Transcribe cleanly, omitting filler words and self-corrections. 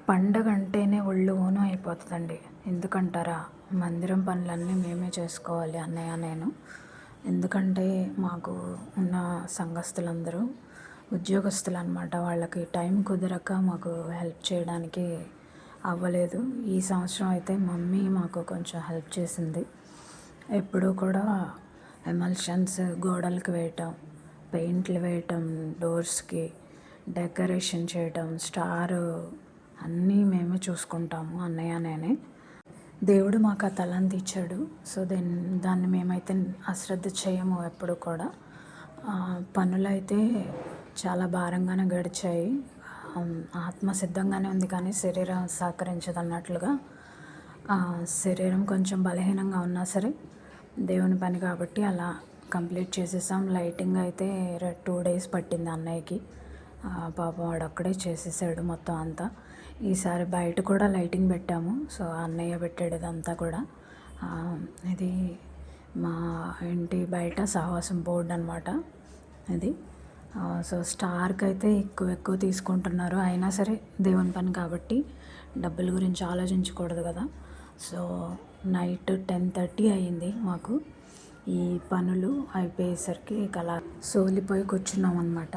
పండగ అంటేనే ఒళ్ళు ఊనం అయిపోతుందండి. ఎందుకంటారా? మందిరం పనులన్నీ మేమే చేసుకోవాలి అన్నయ్య నేను. ఎందుకంటే మాకు ఉన్న సంఘస్థులందరూ ఉద్యోగస్తులు అనమాట. వాళ్ళకి టైం కుదరక మాకు హెల్ప్ చేయడానికి అవ్వలేదు. ఈ సంవత్సరం అయితే మమ్మీ మాకు కొంచెం హెల్ప్ చేసింది. ఎప్పుడూ కూడా ఎమల్షన్స్ గోడలకు వేయటం, పెయింట్లు వేయటం, డోర్స్కి డెకరేషన్ చేయటం, స్టారు అన్నీ మేమే చూసుకుంటాము అన్నయ్య నేనే. దేవుడు మాకు ఆ తలాంతి ఇచ్చాడు. సో దాన్ని మేమైతే అశ్రద్ధ చేయము ఎప్పుడు కూడా. పనులైతే చాలా భారంగానే గడిచాయి. ఆత్మ సిద్ధంగానే ఉంది కానీ శరీరం సహకరించదు అన్నట్లుగా. శరీరం కొంచెం బలహీనంగా ఉన్నా సరే దేవుని పని కాబట్టి అలా కంప్లీట్ చేసేసాం. లైటింగ్ అయితే 2 days పట్టింది అన్నయ్యకి. పాపం వాడొక్కడే చేసేసాడు మొత్తం అంతా. ఈసారి బయట కూడా లైటింగ్ పెట్టాము. సో అన్నయ్య పెట్టాడు ఇదంతా కూడా. ఇది మా ఇంటి బయట సహవాసం బోర్డు అనమాట ఇది. సో స్టార్కి అయితే ఎక్కువ తీసుకుంటున్నారు. అయినా సరే దేవుని పని కాబట్టి డబ్బుల గురించి ఆలోచించకూడదు కదా. సో నైట్ 10:30 అయ్యింది మాకు. ఈ పనులు అయిపోయేసరికి ఇక అలా సోలిపోయి కూర్చున్నాం అనమాట.